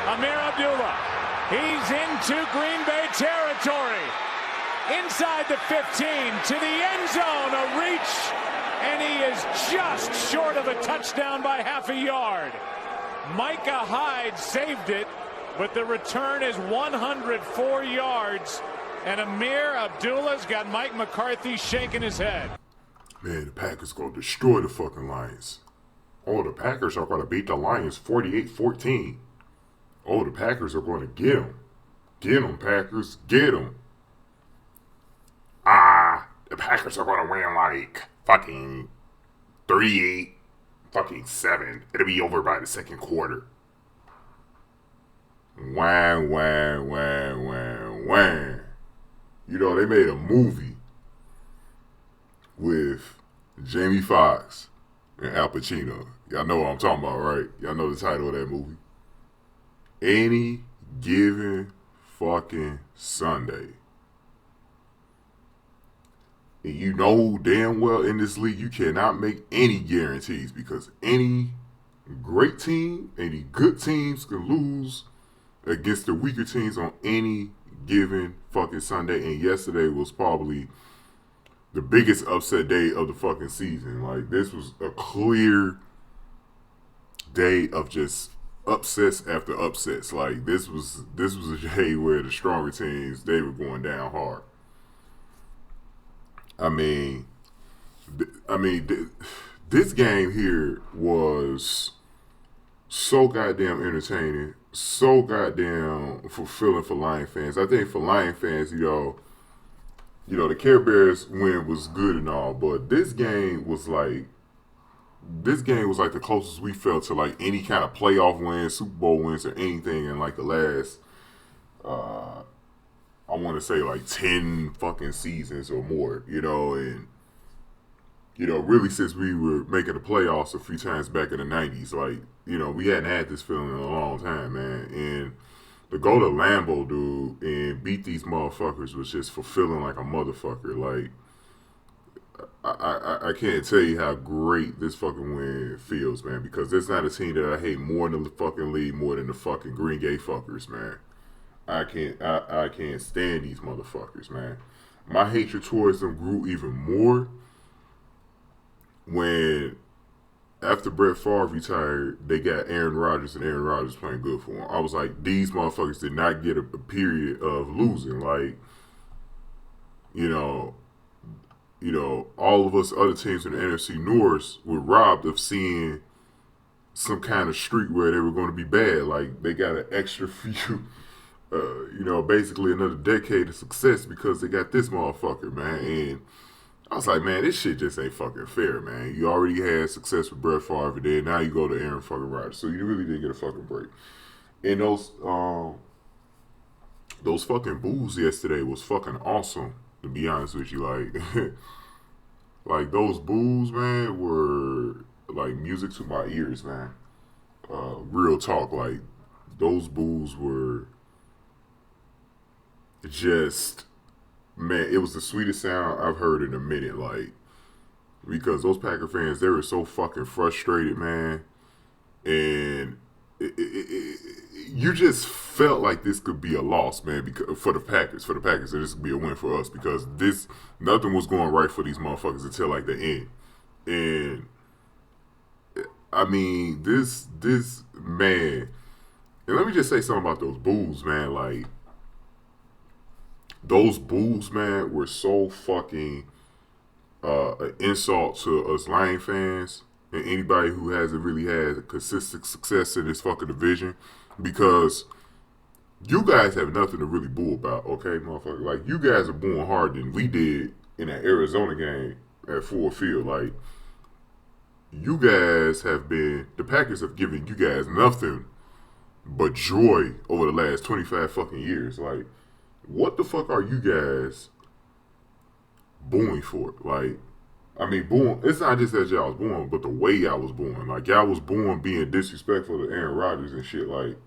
Ameer Abdullah. He's into Green Bay territory. Inside the 15 to the end zone, a reach, and he is just short of a touchdown by half a yard. Micah Hyde saved it, but the return is 104 yards, and Ameer Abdullah's got Mike McCarthy shaking his head. Man, the Packers gonna destroy the fucking Lions. Oh, the Packers are gonna beat the Lions 48-14. Oh, the Packers are gonna get them. Get them, Packers. Get them. The Packers are gonna win like fucking 38 fucking 7. It'll be over by the second quarter. Wah. You know, they made a movie with Jamie Foxx and Al Pacino. Y'all know what I'm talking about, right? Y'all know the title of that movie. Any given fucking Sunday. And you know damn well in this league you cannot make any guarantees because any great team, any good teams can lose against the weaker teams on any given fucking Sunday. And yesterday was probably the biggest upset day of the fucking season. Like, this was a clear day of just upsets after upsets. Like, this was a day where the stronger teams, they were going down hard. I mean, this game here was so goddamn entertaining, so goddamn fulfilling for Lion fans. I think for Lion fans, you know, the Care Bears win was good and all, but this game was like the closest we felt to like any kind of playoff wins, Super Bowl wins, or anything in like the last, I want to say like 10 fucking seasons or more, you know, and, you know, really since we were making the playoffs a few times back in the 90s, like, you know, we hadn't had this feeling in a long time, man. And to go to Lambeau, dude, and beat these motherfuckers was just fulfilling like a motherfucker. Like, I can't tell you how great this fucking win feels, man, because there's not a team that I hate more than the fucking league, more than the fucking Green Bay fuckers, man. I can't stand these motherfuckers, man. My hatred towards them grew even more when, after Brett Favre retired, they got Aaron Rodgers, and Aaron Rodgers playing good for him. I was like, these motherfuckers did not get a period of losing. Like, you know, all of us other teams in the NFC North were robbed of seeing some kind of streak where they were going to be bad. Like, they got an extra few, basically another decade of success because they got this motherfucker, man. And I was like, man, this shit just ain't fucking fair, man. You already had success with Brett Favre, then now you go to Aaron fucking Rodgers. So you really didn't get a fucking break. And those fucking boos yesterday was fucking awesome, to be honest with you. Like, like those boos, man, were like music to my ears, man. Real talk, like those boos were just, man, it was the sweetest sound I've heard in a minute, like, because those Packer fans, they were so fucking frustrated, man, and you just felt like this could be a loss, man, because for the Packers, and this could be a win for us, because nothing was going right for these motherfuckers until like the end. And I mean, this man, and let me just say something about those boos, man. Like, those boos, man, were so fucking an insult to us Lion fans and anybody who hasn't really had consistent success in this fucking division, because you guys have nothing to really boo about, okay, motherfucker? Like, you guys are booing harder than we did in that Arizona game at Ford Field. Like, you guys the Packers have given you guys nothing but joy over the last 25 fucking years. Like, what the fuck are you guys booing for? Like, I mean, booing, it's not just that y'all was booing, but the way y'all was booing. Like, y'all was booing being disrespectful to Aaron Rodgers and shit. Like,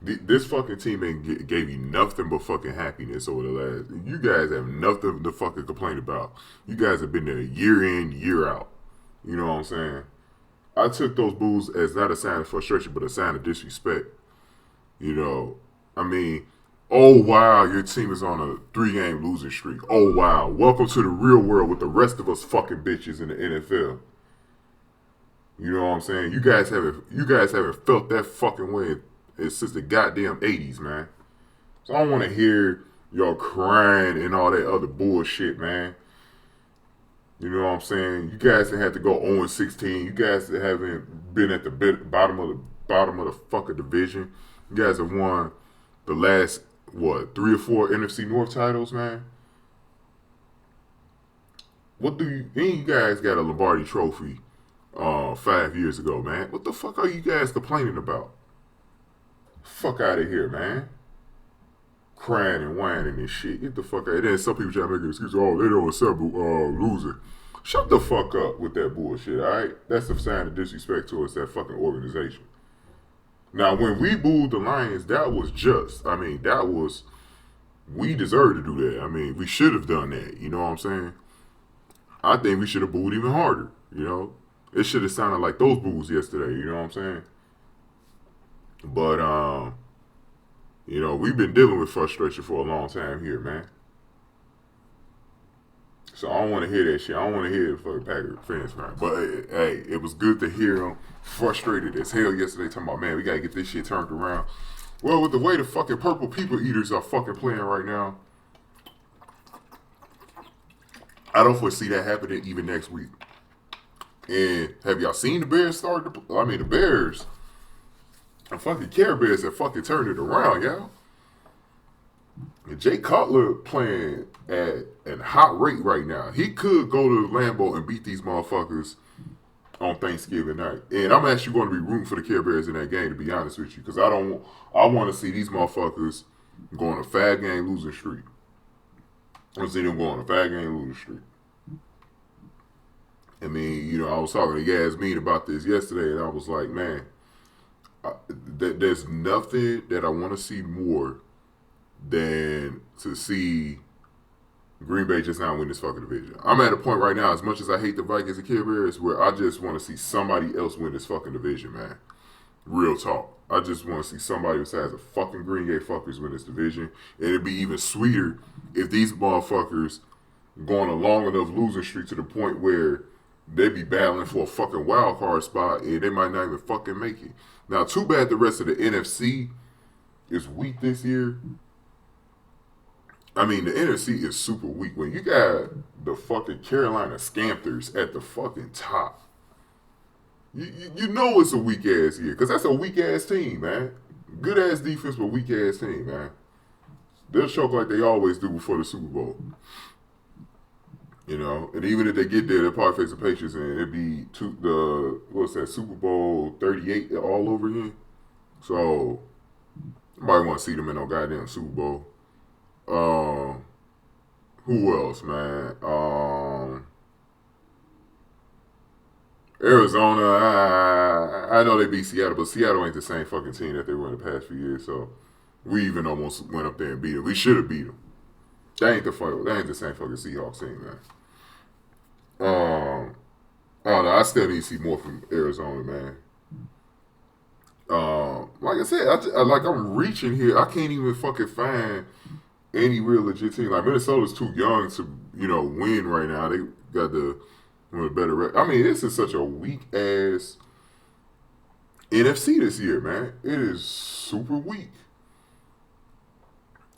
this fucking team ain't gave you nothing but fucking happiness over the last. You guys have nothing to fucking complain about. You guys have been there year in, year out. You know what I'm saying? I took those boos as not a sign of frustration, but a sign of disrespect. You know, I mean, oh wow, your team is on a 3-game losing streak. Oh wow, welcome to the real world with the rest of us fucking bitches in the NFL. You know what I'm saying? You guys haven't felt that fucking way since the goddamn 80s, man. So I don't want to hear y'all crying and all that other bullshit, man. You know what I'm saying? You guys that had to go 0-16. You guys that haven't been at the bottom of the fucking division. You guys have won the last 3 or 4 NFC North titles, man. You guys got a Lombardi Trophy 5 years ago, man. What the fuck are you guys complaining about? Fuck out of here, man. Crying and whining and shit. Get the fuck out. And then some people try to make an excuse. Oh, they don't accept losing. Shut the fuck up with that bullshit, alright? That's a sign of disrespect towards that fucking organization. Now, when we booed the Lions, that was just. I mean, we deserved to do that. I mean, we should have done that. You know what I'm saying? I think we should have booed even harder, you know? It should have sounded like those boos yesterday, you know what I'm saying? But, you know, we've been dealing with frustration for a long time here, man. So I don't want to hear that shit. I don't want to hear it for the Packers fans, man. But, hey, it was good to hear them frustrated as hell yesterday talking about, man, we got to get this shit turned around. Well, with the way the fucking purple people eaters are fucking playing right now, I don't foresee that happening even next week. And have y'all seen the Bears start to play? I mean, the Bears, the fucking Care Bears have fucking turned it around, y'all. And Jay Cutler playing at a hot rate right now. He could go to Lambeau and beat these motherfuckers on Thanksgiving night. And I'm actually going to be rooting for the Care Bears in that game, to be honest with you, because I want to see these motherfuckers go on a 5-game losing streak. I want to see them go on a 5-game losing streak. I mean, you know, I was talking to Yasmin about this yesterday, and I was like, man, there's nothing that I want to see more than to see Green Bay just not win this fucking division. I'm at a point right now, as much as I hate the Vikings and Care Bears, where I just want to see somebody else win this fucking division, man. Real talk. I just want to see somebody besides the fucking Green Bay fuckers win this division. And it'd be even sweeter if these motherfuckers go on a long enough losing streak to the point where they be battling for a fucking wild card spot and they might not even fucking make it. Now, too bad the rest of the NFC is weak this year. I mean, the NFC is super weak. When you got the fucking Carolina Scampers at the fucking top, you know it's a weak-ass year, because that's a weak-ass team, man. Good-ass defense, but weak-ass team, man. They'll choke like they always do before the Super Bowl. You know, and even if they get there, they'll probably face the Patriots, and it'll be Super Bowl 38 all over again. So, nobody want to see them in no goddamn Super Bowl. Who else, man? Arizona, I know they beat Seattle, but Seattle ain't the same fucking team that they were in the past few years, so we even almost went up there and beat them. We should have beat them. That ain't the same fucking Seahawks team, man. I don't know. I still need to see more from Arizona, man. Like I said, I'm reaching here. I can't even fucking find any real legit team. Like, Minnesota's too young to, you know, win right now. They got the better record. I mean, this is such a weak ass NFC this year, man. It is super weak.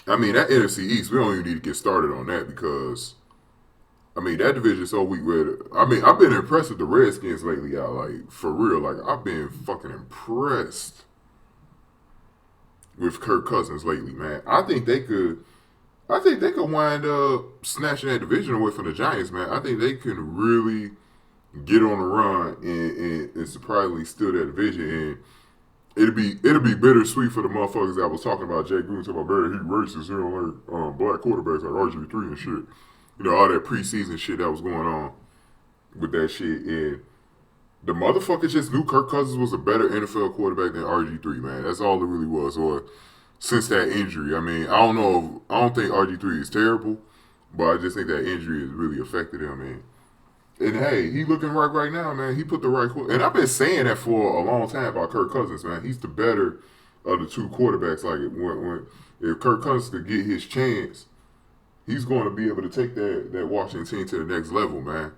I mean, that NFC East, we don't even need to get started on that, because, I mean, that division is so weak. I mean, I've been impressed with the Redskins lately, y'all. Like, for real. Like, I've been fucking impressed with Kirk Cousins lately, man. I think they could wind up snatching that division away from the Giants, man. I think they can really get on the run and surprisingly steal that division. And it'll be bittersweet for the motherfuckers that I was talking about. Jay Gruden talking about, Barry, he racist. He don't like black quarterbacks like RG3 and shit. You know, all that preseason shit that was going on with that shit. And the motherfucker just knew Kirk Cousins was a better NFL quarterback than RG3, man. That's all it really was. Or since that injury. I mean, I don't think RG3 is terrible, but I just think that injury has really affected him. And hey, he looking right now, man. He put the right, and I've been saying that for a long time about Kirk Cousins, man. He's the better of the two quarterbacks. Like when if Kirk Cousins could get his chance, he's going to be able to take that Washington team to the next level, man.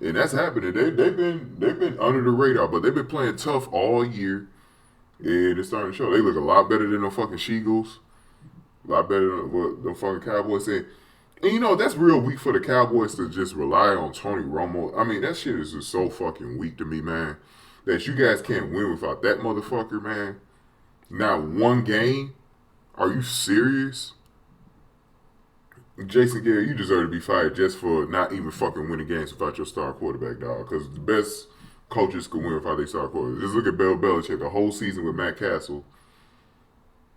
And that's happening. They've been under the radar, but they've been playing tough all year, and it's starting to show. They look a lot better than the fucking Sheagles, a lot better than what the fucking Cowboys say. And you know, that's real weak for the Cowboys to just rely on Tony Romo. I mean, that shit is just so fucking weak to me, man. That you guys can't win without that motherfucker, man. Not one game? Are you serious? Jason Garrett, you deserve to be fired just for not even fucking winning games without your star quarterback, dog. Because the best coaches can win without their star quarterback. Just look at Bill Belichick, the whole season with Matt Castle.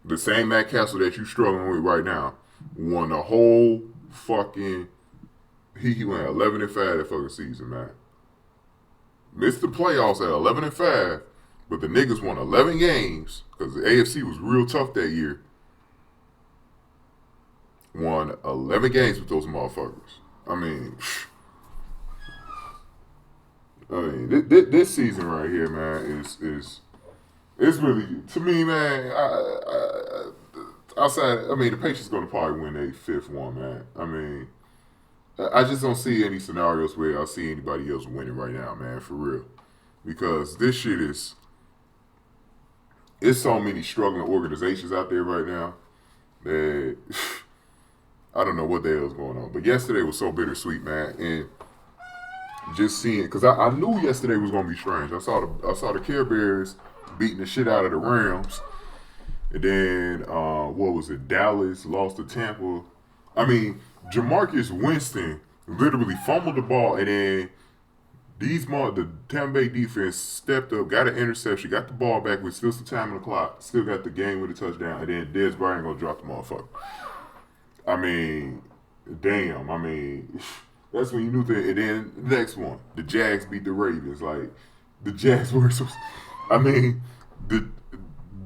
The same Matt Castle that you struggling with right now won the whole fucking. He went 11-5 that fucking season, man. Missed the playoffs at 11-5, but the niggas won 11 games because the AFC was real tough that year. Won 11 games with those motherfuckers. I mean, this season right here, man, is really, to me, man. Outside, I mean, the Patriots going to probably win their fifth one, man. I mean, I just don't see any scenarios where I see anybody else winning right now, man, for real. Because this shit is, it's so many struggling organizations out there right now that I don't know what the hell's going on. But yesterday was so bittersweet, man. And just seeing, because I knew yesterday was going to be strange. I saw the Care Bears beating the shit out of the Rams. And then, what was it? Dallas lost to Tampa. I mean, Jamarcus Winston literally fumbled the ball, and then the Tampa Bay defense stepped up, got an interception, got the ball back with still some time on the clock, still got the game with a touchdown, and then Dez Bryant gonna drop the motherfucker. I mean, damn. I mean, that's when you knew that. And then the next one, the Jags beat the Ravens. Like, the Jags were so. I mean, the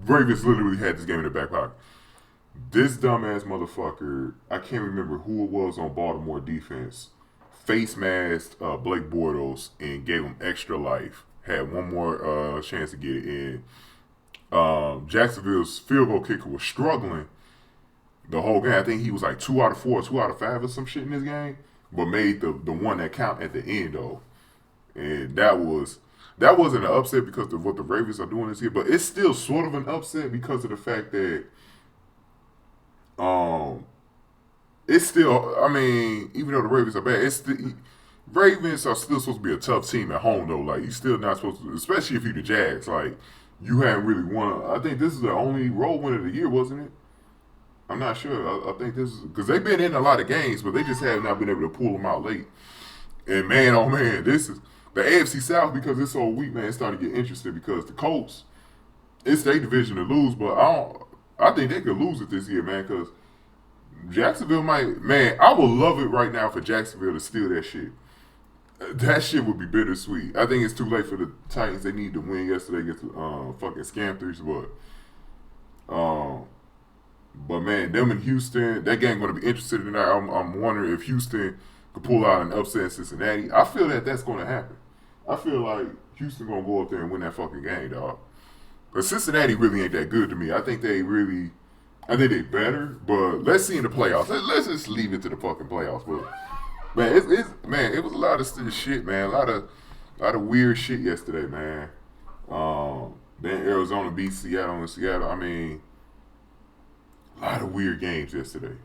Ravens literally had this game in the back pocket. This dumbass motherfucker, I can't remember who it was on Baltimore defense, face masked Blake Bortles and gave him extra life. Had one more chance to get it in. Jacksonville's field goal kicker was struggling the whole game. I think he was like 2 out of 4, 2 out of 5 or some shit in this game, but made the one that count at the end though. And that wasn't an upset because of what the Ravens are doing this year, but it's still sort of an upset because of the fact that it's still, I mean, even though the Ravens are bad, Ravens are still supposed to be a tough team at home though. Like, you're still not supposed to, especially if you're the Jags. Like, you haven't really won. I think this is the only road win of the year, wasn't it? I'm not sure. I think this is because they've been in a lot of games, but they just have not been able to pull them out late. And man, oh man, this is the AFC South, because it's so weak, man. It's starting to get interested because the Colts, it's their division to lose, but I think they could lose it this year, man. Because Jacksonville might, man. I would love it right now for Jacksonville to steal that shit. That shit would be bittersweet. I think it's too late for the Titans. They need to win yesterday against the fucking Scanthers, but man, them in Houston, that game going to be interesting tonight. I'm wondering if Houston could pull out an upset in Cincinnati. I feel that that's going to happen. I feel like Houston going to go up there and win that fucking game, dog. But Cincinnati really ain't that good to me. I think they better, but let's see in the playoffs. Let's just leave it to the fucking playoffs. But man, it was a lot of shit, man. A lot of weird shit yesterday, man. Then Arizona beat Seattle in Seattle. I mean, a lot of weird games yesterday.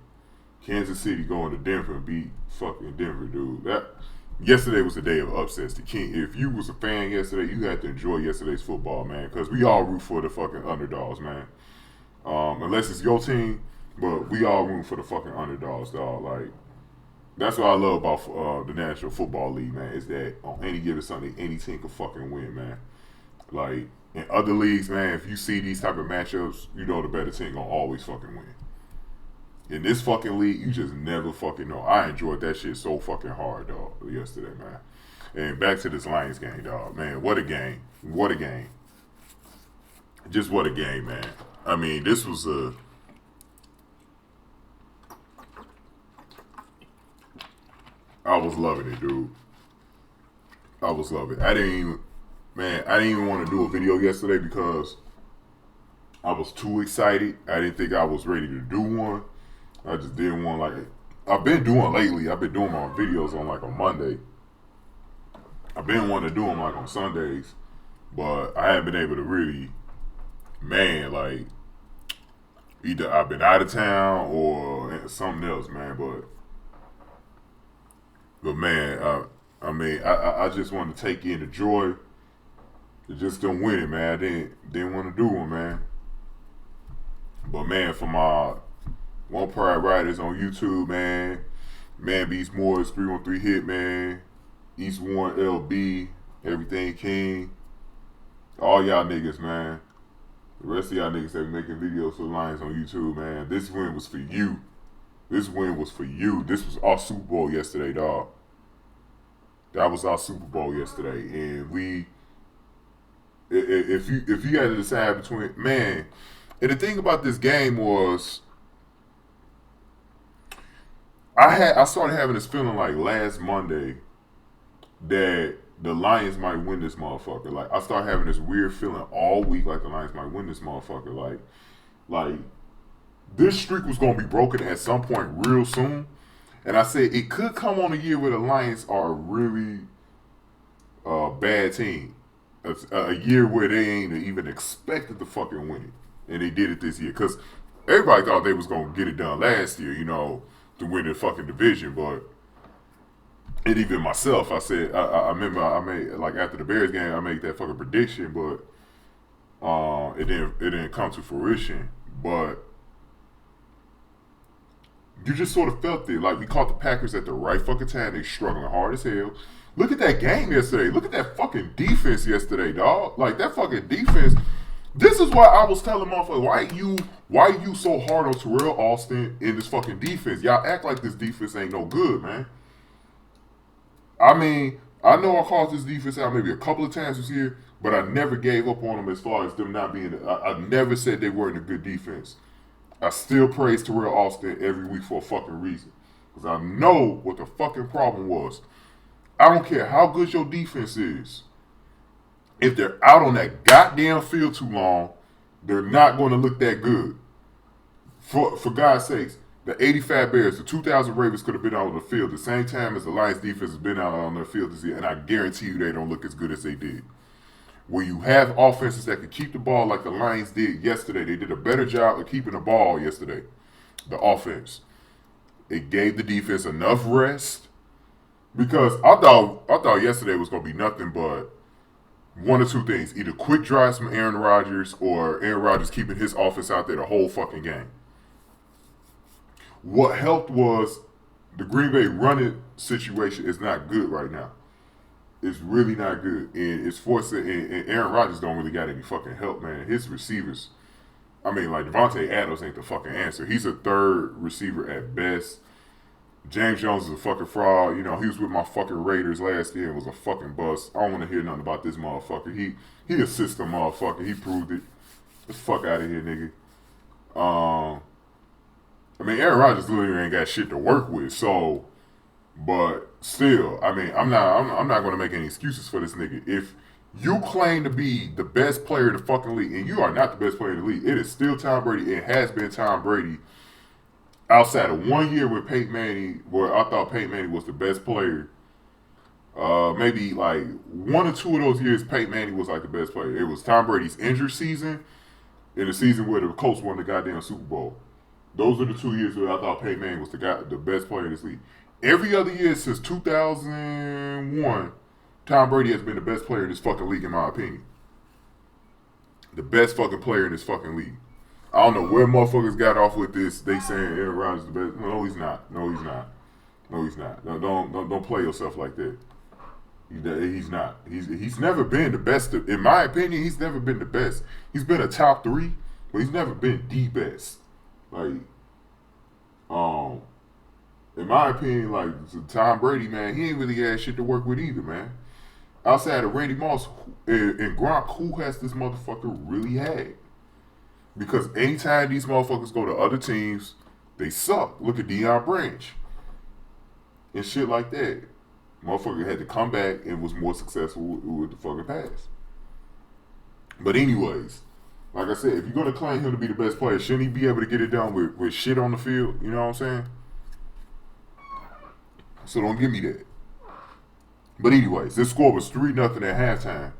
Kansas City going to Denver and beat fucking Denver, dude. Yesterday was a day of upsets. If you was a fan yesterday, you had to enjoy yesterday's football, man, because we all root for the fucking underdogs, man. Unless it's your team, but we all root for the fucking underdogs, dog. Like, that's what I love about the National Football League, man, is that on any given Sunday, any team can fucking win, man. Like, in other leagues, man, if you see these type of matchups, you know the better team gonna always fucking win. In this fucking league, you just never fucking know. I enjoyed that shit so fucking hard, dog, yesterday, man. And back to this Lions game, dog. Man, what a game. What a game. Just what a game, man. I mean, this was I was loving it, dude. I was loving it. I didn't even want to do a video yesterday because I was too excited. I didn't think I was ready to do one. I just did one like I've been doing lately. I've been doing my videos on like a Monday. I've been wanting to do them like on Sundays, but I haven't been able to really, man, like either I've been out of town or something else, man. But man, I mean, I just want to take in the joy. It just didn't win it, man. I didn't want to do one, man. But man, for my One Pride Riders on YouTube, man, Man Beats Morris, 313 Hit, man, East One LB, Everything King, all y'all niggas, man. The rest of y'all niggas that be making videos for the Lions on YouTube, man. This win was for you. This win was for you. This was our Super Bowl yesterday, dog. That was our Super Bowl yesterday, and if you had to decide between, man, and the thing about this game was, I started having this feeling like last Monday that the Lions might win this motherfucker. Like I started having this weird feeling all week like the Lions might win this motherfucker. Like this streak was gonna be broken at some point real soon. And I said it could come on a year where the Lions are a really bad team. A year where they ain't even expected to fucking win it. And they did it this year. Because everybody thought they was going to get it done last year, you know, to win the fucking division. But, and even myself, I said, I remember I made, like after the Bears game, I made that fucking prediction. But it didn't come to fruition. But you just sort of felt it. Like we caught the Packers at the right fucking time. They struggling hard as hell. Look at that game yesterday. Look at that fucking defense yesterday, dog. Like that fucking defense. This is why I was telling motherfuckers, why you so hard on Terrell Austin in this fucking defense? Y'all act like this defense ain't no good, man. I mean, I know I called this defense out maybe a couple of times this year, but I never gave up on them as far as them not being. I never said they weren't a good defense. I still praise Terrell Austin every week for a fucking reason. Because I know what the fucking problem was. I don't care how good your defense is. If they're out on that goddamn field too long, they're not going to look that good. For God's sakes, the 85 Bears, the 2000 Ravens could have been out on the field the same time as the Lions defense has been out on their field this year, and I guarantee you they don't look as good as they did. Where you have offenses that can keep the ball like the Lions did yesterday. They did a better job of keeping the ball yesterday. The offense. It gave the defense enough rest. Because I thought yesterday was going to be nothing but one or two things. Either quick drives from Aaron Rodgers or Aaron Rodgers keeping his offense out there the whole fucking game. What helped was the Green Bay running situation is not good right now. It's really not good. And it's forcing, and Aaron Rodgers don't really got any fucking help, man. His receivers, I mean, like Devontae Adams ain't the fucking answer. He's a third receiver at best. James Jones is a fucking fraud. You know, he was with my fucking Raiders last year and was a fucking bust. I don't want to hear nothing about this motherfucker. He a system motherfucker. He proved it. Get the fuck out of here, nigga. I mean, Aaron Rodgers literally ain't got shit to work with. So, but still, I mean, I'm not going to make any excuses for this nigga. If you claim to be the best player in the fucking league and you are not the best player in the league, it is still Tom Brady. It has been Tom Brady. Outside of 1 year with Peyton Manning, where I thought Peyton Manning was the best player, maybe like 1 or 2 of those years, Peyton Manning was like the best player. It was Tom Brady's injury season and the season where the Colts won the goddamn Super Bowl. Those are the 2 years where I thought Peyton Manning was the best player in this league. Every other year since 2001, Tom Brady has been the best player in this fucking league, in my opinion. The best fucking player in this fucking league. I don't know where motherfuckers got off with this. They saying Aaron Rodgers is the best. No, he's not. No, he's not. No, he's not. No, don't play yourself like that. He's not. He's never been the best. In my opinion, he's never been the best. He's been a top 3, but he's never been the best. Like, in my opinion, like Tom Brady, man, he ain't really had shit to work with either, man. Outside of Randy Moss and Gronk, who has this motherfucker really had? Because anytime these motherfuckers go to other teams, they suck. Look at Deion Branch and shit like that. Motherfucker had to come back and was more successful with the fucking pass. But anyways, Like I said, if you're gonna claim him to be the best player, shouldn't he be able to get it done with shit on the field? You know what I'm saying? So don't give me that. But anyways, this score was 3-0 at halftime.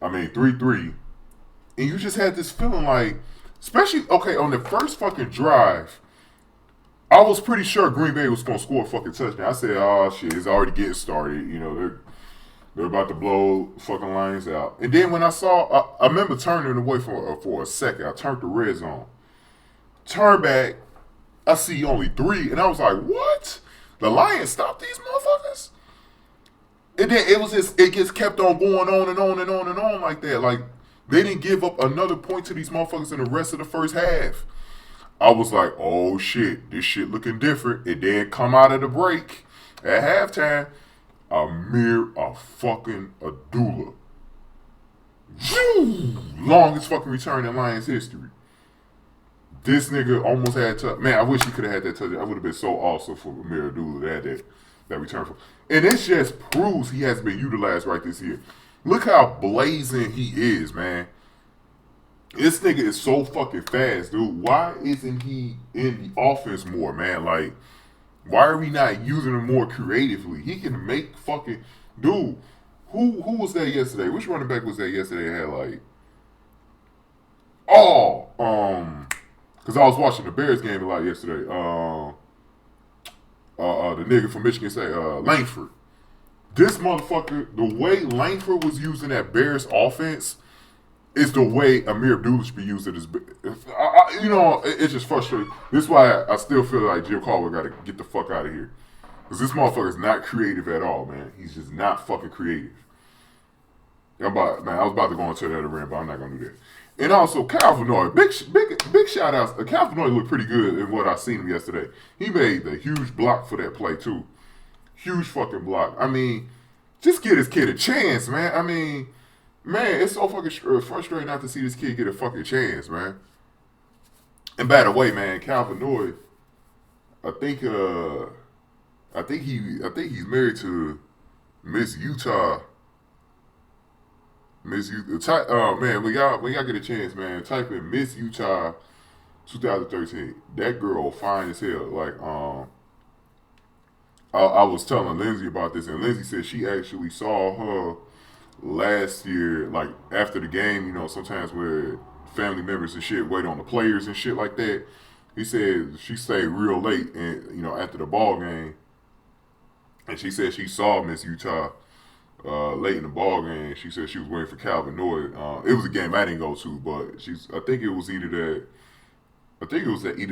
I mean 3-3. And you just had this feeling like, especially, okay, on the first fucking drive, I was pretty sure Green Bay was going to score a fucking touchdown. I said, oh shit, it's already getting started. You know, they're about to blow fucking Lions out. And then when I saw, I remember turning away for a second. I turned the red zone. Turn back, I see only 3. And I was like, what? The Lions stopped these motherfuckers? And then it just kept on going on and on and on and on like that. Like, they didn't give up another point to these motherfuckers in the rest of the first half. I was like, oh shit, this shit looking different. It didn't come out of the break at halftime. Amir fucking Abdullah. Longest fucking return in Lions history. This nigga almost had to. Man, I wish he could have had that touchdown. I would have been so awesome for Amir Abdullah to have that return for. And this just proves he has been utilized right this year. Look how blazing he is, man. This nigga is so fucking fast, dude. Why isn't he in the offense more, man? Like, why are we not using him more creatively? He can make fucking... Dude, who was that yesterday? Which running back was that yesterday that had, like... Because I was watching the Bears game a lot yesterday. The nigga from Michigan State, Langford. This motherfucker, the way Langford was using that Bears offense is the way Amir Abdullah should be using this. You know, it's just frustrating. This is why I still feel like Jim Caldwell got to get the fuck out of here. Because this motherfucker is not creative at all, man. He's just not fucking creative. I was about to go into that rant, but I'm not going to do that. And also, Calvin Noy, big shout outs. Calvin Noy looked pretty good in what I seen him yesterday. He made the huge block for that play, too. Huge fucking block. I mean, just give this kid a chance, man. I mean, man, it's so fucking frustrating not to see this kid get a fucking chance, man. And by the way, man, Calvin Noy, I think he's married to Miss Utah. Man, when y'all get a chance, man, type in Miss Utah 2013. That girl fine as hell. Like, I was telling Lindsay about this, and Lindsay said she actually saw her last year, like after the game. You know, sometimes where family members and shit wait on the players and shit like that. He said she stayed real late, and you know, after the ball game, and she said she saw Miss Utah late in the ball game. She said she was waiting for Calvin Noy. It was a game I didn't go to, but I think it was either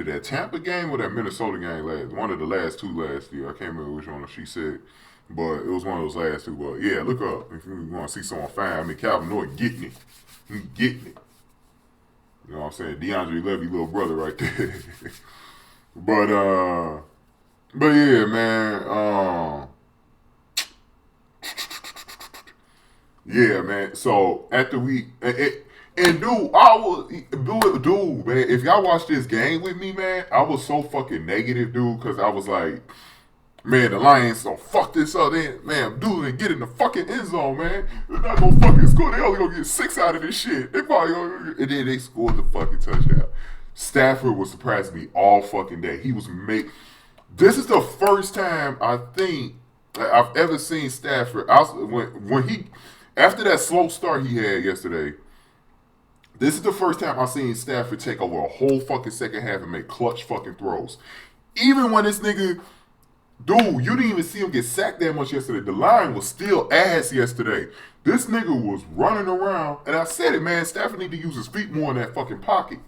that Tampa game or that Minnesota game one of the last two last year. I can't remember which one she said, but it was one of those last two. But yeah, look up if you want to see someone fine. I mean, Calvin Noy getting it. He getting it. You know what I'm saying? DeAndre Levy, little brother right there. But yeah, man. Yeah, man. So after dude, man, if y'all watch this game with me, man, I was so fucking negative, dude, because I was like, man, the Lions gonna fuck this up. Then, man, dude, and get in the fucking end zone, man. They're not gonna fucking score. They only gonna get 6 out of this shit. They probably gonna, and then they scored the fucking touchdown. Stafford was surprising me all fucking day. This is the first time I think I've ever seen Stafford. After that slow start he had yesterday, this is the first time I've seen Stafford take over a whole fucking second half and make clutch fucking throws. Even when this nigga, dude, you didn't even see him get sacked that much yesterday. The line was still ass yesterday. This nigga was running around, and I said it, man, Stafford need to use his feet more in that fucking pocket.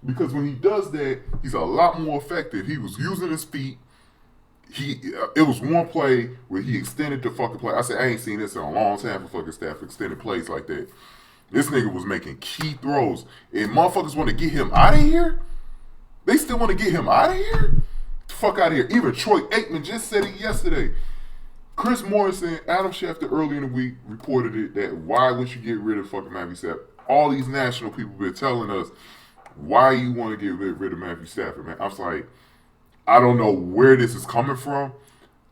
Because when he does that, he's a lot more effective. He was using his feet. It was one play where he extended the fucking play. I said, I ain't seen this in a long time for fucking Stafford extended plays like that. This nigga was making key throws. And motherfuckers want to get him out of here? They still want to get him out of here? The fuck out of here. Even Troy Aikman just said it yesterday. Chris Morrison, Adam Schefter early in the week reported it that why would you get rid of fucking Matthew Stafford? All these national people been telling us why you want to get rid of Matthew Stafford, man. I was like, I don't know where this is coming from.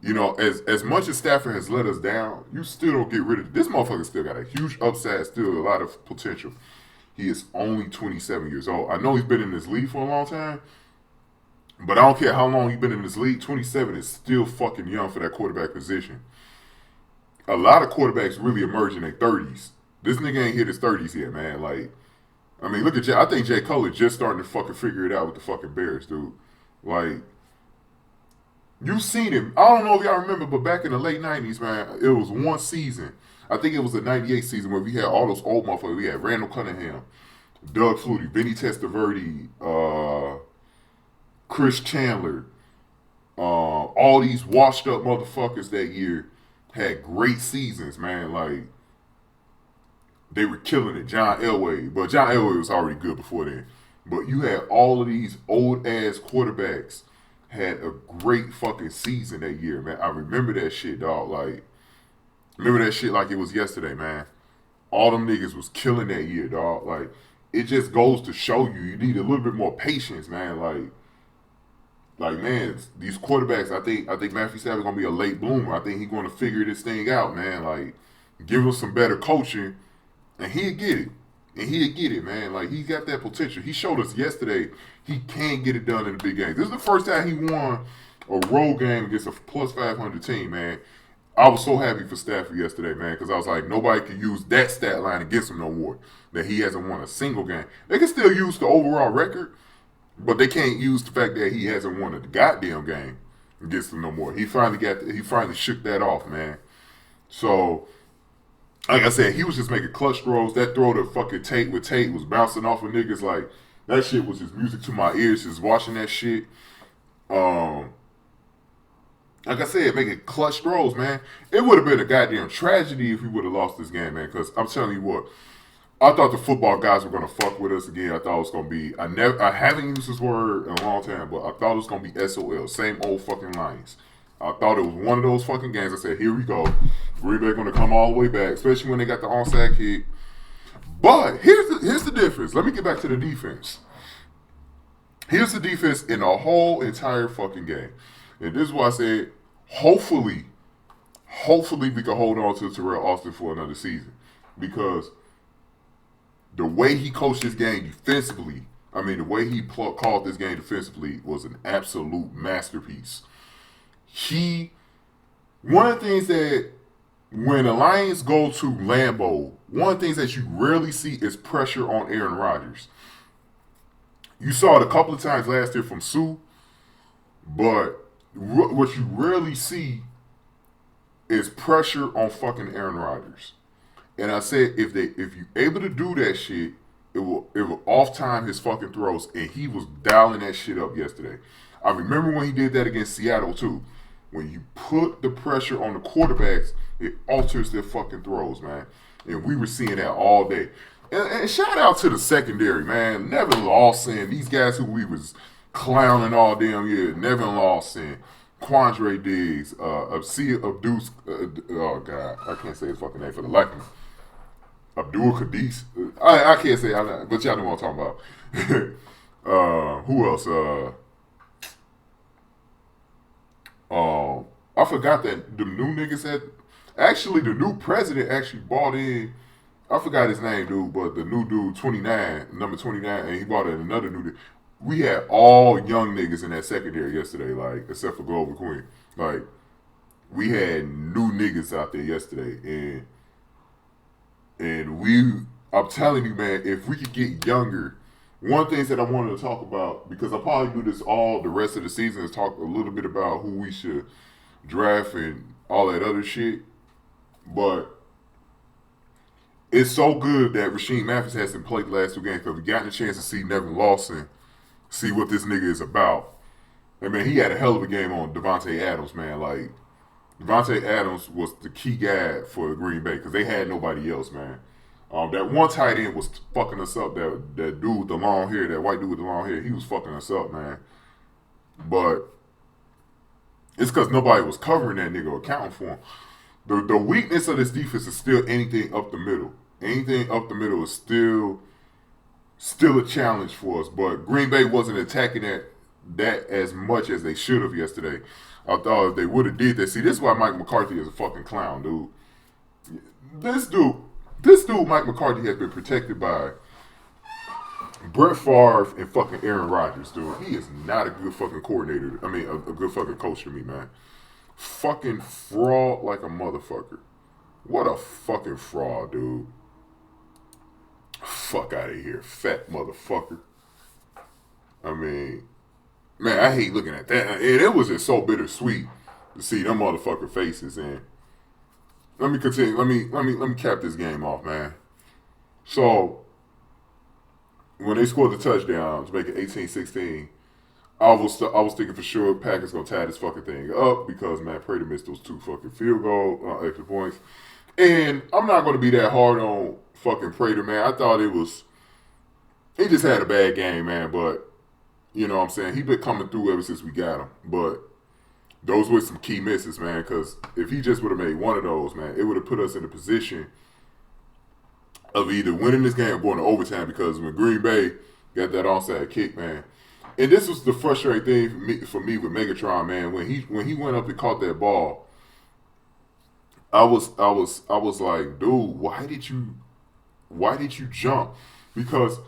You know, as much as Stafford has let us down, you still don't get rid of it. This motherfucker still got a huge upside, still a lot of potential. He is only 27 years old. I know he's been in this league for a long time, but I don't care how long he's been in this league. 27 is still fucking young for that quarterback position. A lot of quarterbacks really emerge in their 30s. This nigga ain't hit his 30s yet, man. Like, I mean, look at Jay. I think Jay Cutler just starting to fucking figure it out with the fucking Bears, dude. Like, you've seen him. I don't know if y'all remember, but back in the late 90s, man, it was one season. I think it was the 98 season where we had all those old motherfuckers. We had Randall Cunningham, Doug Flutie, Vinny Testaverde, Chris Chandler, all these washed up motherfuckers that year had great seasons, man. Like, they were killing it. John Elway. But John Elway was already good before then. But you had all of these old-ass quarterbacks had a great fucking season that year, man. I remember that shit, dog. Like, remember that shit like it was yesterday, man. All them niggas was killing that year, dog. Like, it just goes to show you need a little bit more patience, man. Like man, these quarterbacks, I think Matthew Stafford gonna be a late bloomer. I think he's gonna figure this thing out, man. Like, give him some better coaching, and he'll get it. And he'll get it, man. Like, he got that potential. He showed us yesterday he can get it done in the big game. This is the first time he won a road game against a plus 500 team, man. I was so happy for Stafford yesterday, man, because I was like, nobody can use that stat line against him no more, that he hasn't won a single game. They can still use the overall record, but they can't use the fact that he hasn't won a goddamn game against them no more. He finally shook that off, man. So, like I said, he was just making clutch throws. That throw to fucking Tate was bouncing off of niggas. Like, that shit was just music to my ears, just watching that shit. Like I said, making clutch throws, man. It would have been a goddamn tragedy if we would have lost this game, man. Because I'm telling you what, I thought the football guys were gonna fuck with us again. I thought it was gonna be. I haven't used this word in a long time, but I thought it was gonna be SOL, same old fucking Lions. I thought it was one of those fucking games. I said, here we go. Green Bay gonna come all the way back, especially when they got the onside kick. But here's the difference. Let me get back to the defense. Here's the defense in the whole entire fucking game. And this is why I said, hopefully we can hold on to Terrell Austin for another season. Because the way he coached this game defensively, the way he called this game defensively was an absolute masterpiece. One of the things that when the Lions go to Lambeau, one of the things that you rarely see is pressure on Aaron Rodgers. You saw it a couple of times last year from Sue, but what you rarely see is pressure on fucking Aaron Rodgers. And I said, if you able to do that shit, it will off time his fucking throws, and he was dialing that shit up yesterday. I remember when he did that against Seattle too. When you put the pressure on the quarterbacks, it alters their fucking throws, man. And we were seeing that all day. And shout out to the secondary, man. Nevin Lawson, these guys who we was clowning all damn year. Nevin Lawson, Quandre Diggs, Abdus, oh God, I can't say his fucking name for the life of me. Abdul Qadis. I can't say it, but y'all know what I'm talking about. Who else? I forgot that the new niggas had. Actually, the new president actually bought in. I forgot his name, dude, but the new dude, 29, number 29, and he bought in another new dude. We had all young niggas in that secondary yesterday, like, except for Glover Queen. Like, we had new niggas out there yesterday, and I'm telling you, man, if we could get younger, one of the things that I wanted to talk about, because I'll probably do this all the rest of the season, is talk a little bit about who we should draft and all that other shit, but it's so good that Rasheed Mathis hasn't played the last two games, because we gotten a chance to see Nevin Lawson, see what this nigga is about. I mean, he had a hell of a game on Devontae Adams, man. Like, Devontae Adams was the key guy for Green Bay, because they had nobody else, man. That one tight end was fucking us up. That dude with the long hair, that white dude with the long hair, he was fucking us up, man. But it's because nobody was covering that nigga or accounting for him. The weakness of this defense is still anything up the middle. Anything up the middle is still a challenge for us. But Green Bay wasn't attacking that as much as they should have yesterday. I thought if they would have did that. See, this is why Mike McCarthy is a fucking clown, dude. This dude, Mike McCarthy, has been protected by Brett Favre and fucking Aaron Rodgers, dude. He is not a good fucking coordinator. I mean, a good fucking coach to me, man. Fucking fraud like a motherfucker. What a fucking fraud, dude. Fuck out of here, fat motherfucker. I mean, man, I hate looking at that. And it was just so bittersweet to see them motherfucker faces. And let me continue. Let me cap this game off, man. So when they scored the touchdown to make it 18-16, I was thinking for sure Packers gonna tie this fucking thing up because Matt Prater missed those 2 fucking field goal extra points. And I'm not gonna be that hard on fucking Prater, man. I thought he just had a bad game, man. But you know what I'm saying, he been coming through ever since we got him. But those were some key misses, man. Because if he just would have made one of those, man, it would have put us in a position of either winning this game or going to overtime. Because when Green Bay got that onside kick, man. And this was the frustrating thing for me with Megatron, man. When he went up and caught that ball, I was like, dude, why did you jump? Because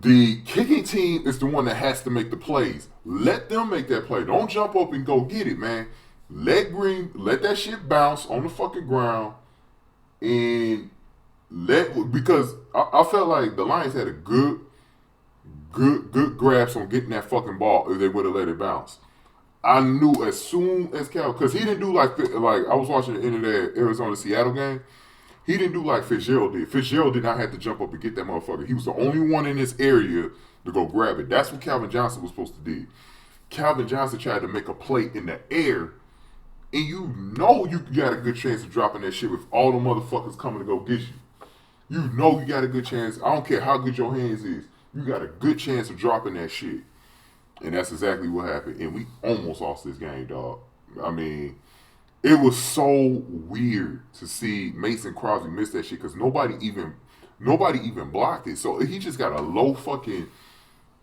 the kicking team is the one that has to make the plays. Let them make that play. Don't jump up and go get it, man. Let that shit bounce on the fucking ground, and because I felt like the Lions had a good grasp on getting that fucking ball if they would have let it bounce. I knew as soon as Cal, because he didn't do like I was watching the end of that Arizona Seattle game. He didn't do like Fitzgerald did. Fitzgerald did not have to jump up and get that motherfucker. He was the only one in this area to go grab it. That's what Calvin Johnson was supposed to do. Calvin Johnson tried to make a play in the air, and you know you got a good chance of dropping that shit with all the motherfuckers coming to go get you. You know you got a good chance. I don't care how good your hands is. You got a good chance of dropping that shit. And that's exactly what happened. And we almost lost this game, dog. I mean, it was so weird to see Mason Crosby miss that shit because nobody even blocked it. So he just got a low fucking.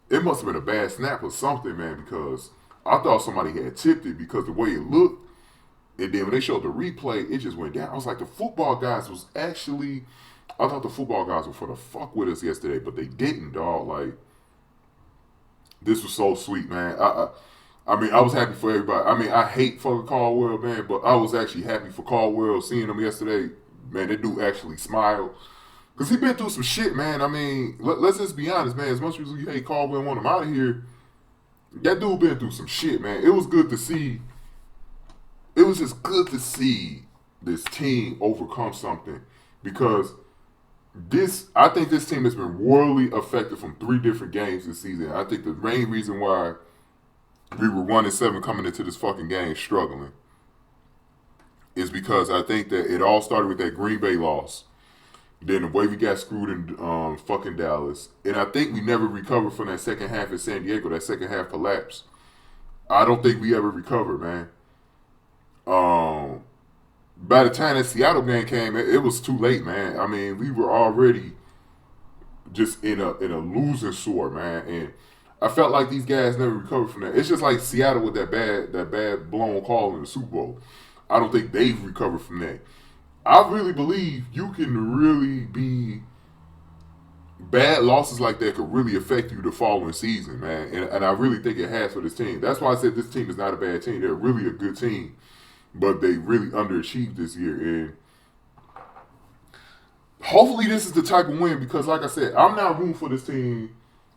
It must have been a bad snap or something, man. Because I thought somebody had tipped it because the way it looked, and then when they showed the replay, it just went down. I was like, the football guys was actually. I thought the football guys were for the fuck with us yesterday, but they didn't, dog. Like, this was so sweet, man. I mean, I was happy for everybody. I mean, I hate fucking Caldwell, man, but I was actually happy for Caldwell seeing him yesterday. Man, that dude actually smiled. Because he been through some shit, man. I mean, let's just be honest, man. As much as you hate Caldwell and want him out of here, that dude been through some shit, man. It was good to see. It was just good to see this team overcome something. Because I think this team has been royally affected from 3 different games this season. I think the main reason why we were 1-7 coming into this fucking game struggling is because I think that it all started with that Green Bay loss. Then the way we got screwed in fucking Dallas. And I think we never recovered from that second half in San Diego, that second half collapse. I don't think we ever recovered, man. By the time that Seattle game came, it was too late, man. I mean, we were already just in a losing sore, man. And I felt like these guys never recovered from that. It's just like Seattle with that bad blown call in the Super Bowl. I don't think they've recovered from that. I really believe you can really be bad losses like that could really affect you the following season, man. And I really think it has for this team. That's why I said this team is not a bad team. They're really a good team. But they really underachieved this year. And hopefully this is the type of win because, like I said, I'm not rooting for this team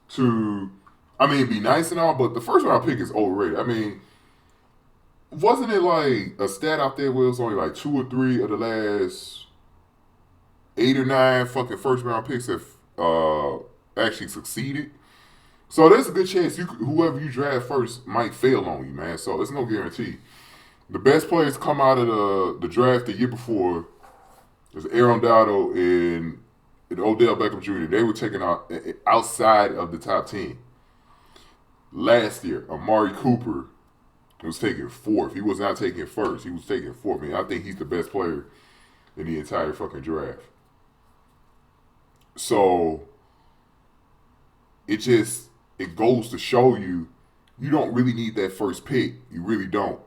to, be nice and all, but the first round pick is overrated. I mean, wasn't it like a stat out there where it was only like 2 or 3 of the last 8 or 9 fucking first round picks have actually succeeded? So there's a good chance whoever you draft first might fail on you, man. So it's no guarantee. The best players come out of the draft the year before was Aaron Donald and Odell Beckham Jr. They were taken out outside of the top 10. Last year, Amari Cooper was taken 4th. He was not taken first. He was taken 4th. I mean, I think he's the best player in the entire fucking draft. So it goes to show you don't really need that first pick. You really don't.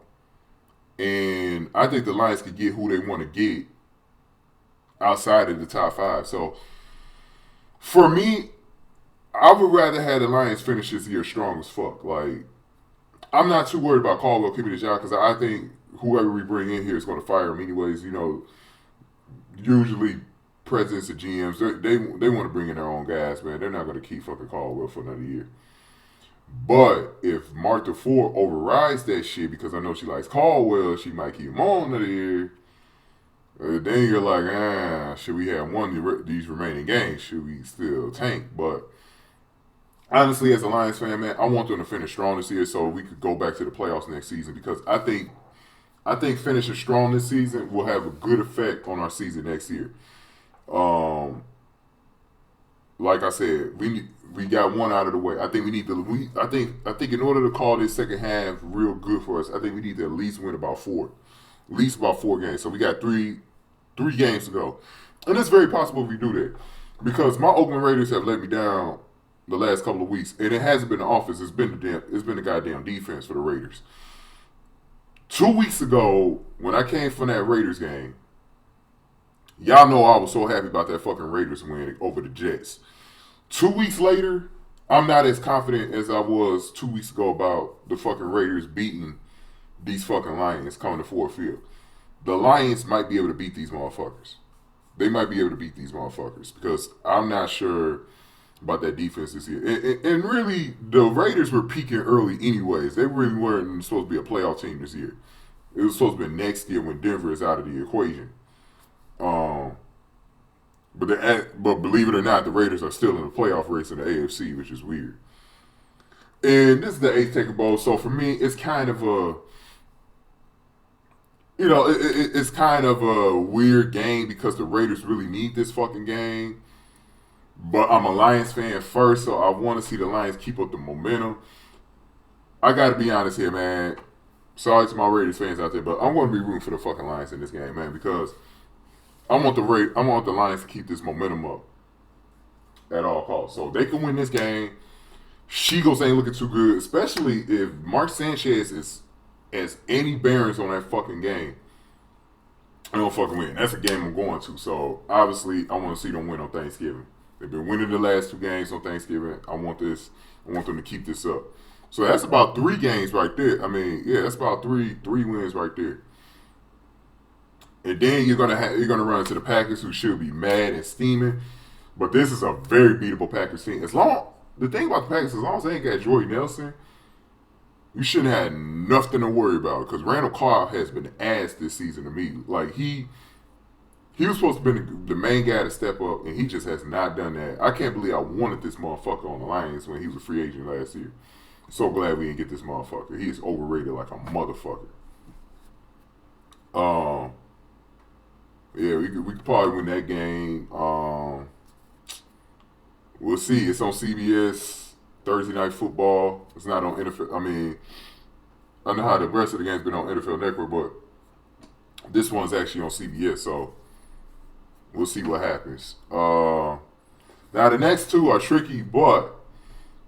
And I think the Lions could get who they want to get outside of the top 5. So for me, I would rather have the Lions finish this year strong as fuck. Like, I'm not too worried about Caldwell keeping the job because I think whoever we bring in here is going to fire him anyways. You know, usually presidents and GMs, they want to bring in their own guys, man. They're not going to keep fucking Caldwell for another year. But if Martha Ford overrides that shit because I know she likes Caldwell, she might keep him on another year. Then you're like, should we have won these remaining games? Should we still tank? But honestly, as a Lions fan, man, I want them to finish strong this year so we could go back to the playoffs next season because I think finishing strong this season will have a good effect on our season next year. Like I said, we got one out of the way. I think we need to. I think in order to call this second half real good for us, I think we need to at least win about four games. So we got three games to go, and it's very possible if we do that because my Oakland Raiders have let me down the last couple of weeks, and it hasn't been the offense. It's been the goddamn defense for the Raiders. 2 weeks ago, when I came from that Raiders game, y'all know I was so happy about that fucking Raiders win over the Jets. 2 weeks later, I'm not as confident as I was 2 weeks ago about the fucking Raiders beating these fucking Lions coming to Ford Field. The Lions might be able to beat these motherfuckers. They might be able to beat these motherfuckers because I'm not sure about that defense this year. And really, the Raiders were peaking early anyways. They really weren't supposed to be a playoff team this year. It was supposed to be next year when Denver is out of the equation. But believe it or not, the Raiders are still in the playoff race in the AFC, which is weird. And this is the 8th Taker Bowl, so for me, it's kind of a, you know, it's kind of a weird game because the Raiders really need this fucking game. But I'm a Lions fan first, so I want to see the Lions keep up the momentum. I got to be honest here, man. Sorry to my Raiders fans out there, but I'm going to be rooting for the fucking Lions in this game, man, because I want the Lions to keep this momentum up at all costs. So they can win this game. Shigos ain't looking too good, especially if Mark Sanchez has any bearings on that fucking game. I don't fucking win. That's a game I'm going to. So obviously, I want to see them win on Thanksgiving. They've been winning the last 2 games on Thanksgiving. I want them to keep this up. So that's about 3 games right there. I mean, yeah, that's about three wins right there. And then you're gonna run into the Packers, who should be mad and steaming. But this is a very beatable Packers team. The thing about the Packers, as long as they ain't got Jordy Nelson, you shouldn't have nothing to worry about. Because Randall Cobb has been ass this season to me. Like he was supposed to be the main guy to step up, and he just has not done that. I can't believe I wanted this motherfucker on the Lions when he was a free agent last year. So glad we didn't get this motherfucker. He is overrated like a motherfucker. Yeah, we could probably win that game. We'll see. It's on CBS Thursday Night Football. It's not on NFL. I mean, I know how the rest of the game's been on NFL Network, but this one's actually on CBS, so we'll see what happens. Now, the next 2 are tricky, but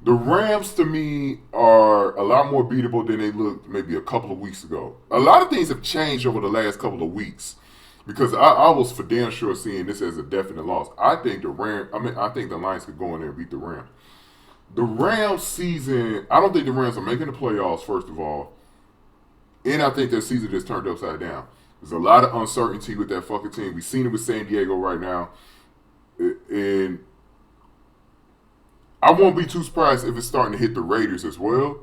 the Rams, to me, are a lot more beatable than they looked maybe a couple of weeks ago. A lot of things have changed over the last couple of weeks because I was for damn sure seeing this as a definite loss. I think the Lions could go in there and beat the Rams. The Rams season, I don't think the Rams are making the playoffs, first of all. And I think their season just turned upside down. There's a lot of uncertainty with that fucking team. We've seen it with San Diego right now. And I won't be too surprised if it's starting to hit the Raiders as well.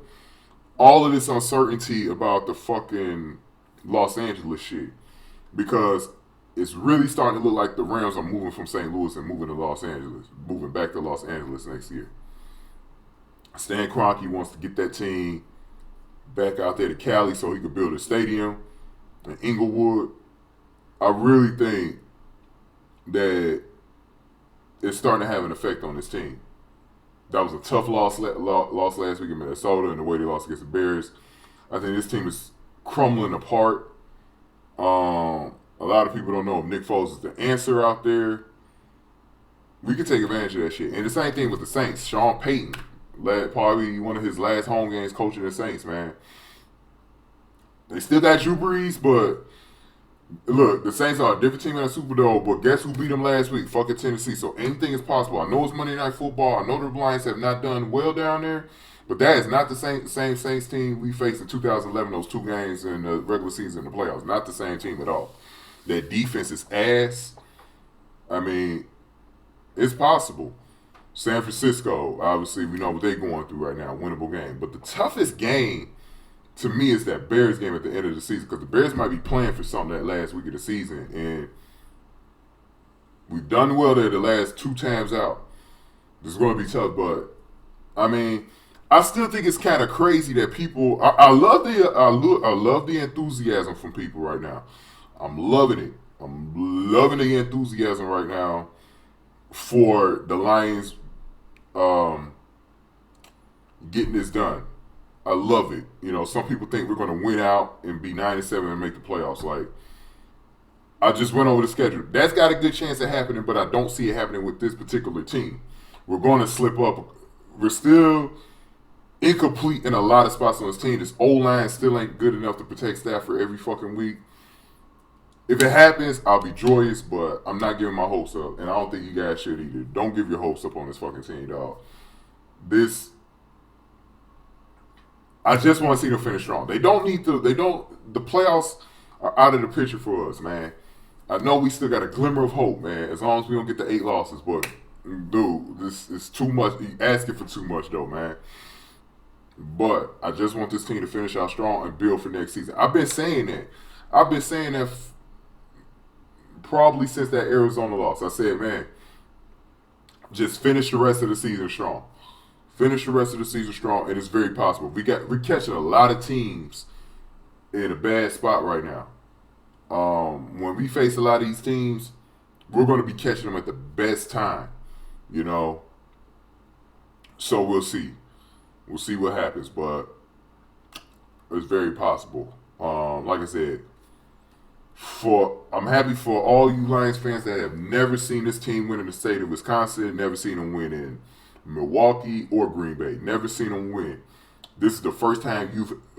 All of this uncertainty about the fucking Los Angeles shit. Because it's really starting to look like the Rams are moving from St. Louis and moving to Los Angeles. Moving back to Los Angeles next year. Stan Kroenke wants to get that team back out there to Cali so he could build a stadium in Inglewood. I really think that it's starting to have an effect on this team. That was a tough loss last week in Minnesota and the way they lost against the Bears. I think this team is crumbling apart. A lot of people don't know if Nick Foles is the answer out there. We can take advantage of that shit. And the same thing with the Saints. Sean Payton, probably one of his last home games coaching the Saints, man. They still got Drew Brees, but Look, the Saints are a different team in the Super Bowl, but guess who beat them last week? Fucking Tennessee. So anything is possible. I know it's Monday Night Football. I know the Lions have not done well down there, but that is not the same Saints team we faced in 2011. Those 2 games in the regular season and the playoffs. Not the same team at all. Their defense is ass. I mean, it's possible. San Francisco, obviously, we know what they're going through right now. Winnable game. But the toughest game to me is that Bears game at the end of the season, because the Bears might be playing for something that last week of the season, and we've done well there the last 2 times out. This is going to be tough, but I mean, I still think it's kind of crazy that people. I love the enthusiasm from people right now. I'm loving it. I'm loving the enthusiasm right now for the Lions getting this done. I love it. You know, some people think we're going to win out and be 9-7 and make the playoffs. Like, I just went over the schedule. That's got a good chance of happening, but I don't see it happening with this particular team. We're going to slip up. We're still incomplete in a lot of spots on this team. This O-line still ain't good enough to protect Stafford every fucking week. If it happens, I'll be joyous, but I'm not giving my hopes up, and I don't think you guys should either. Don't give your hopes up on this fucking team, dog. I just want to see them finish strong. The playoffs are out of the picture for us, man. I know we still got a glimmer of hope, man, as long as we don't get the 8 losses, but, dude, this is too much. You asking for too much, though, man. But I just want this team to finish out strong and build for next season. I've been saying that. Probably since that Arizona loss. I said, man, just finish the rest of the season strong. Finish the rest of the season strong, and it's very possible. We're catching a lot of teams in a bad spot right now. When we face a lot of these teams, we're going to be catching them at the best time, you know. So we'll see. We'll see what happens, but it's very possible. Like I said, I'm happy for all you Lions fans that have never seen this team win in the state of Wisconsin, never seen them win in Milwaukee or Green Bay, never seen them win. This is the first time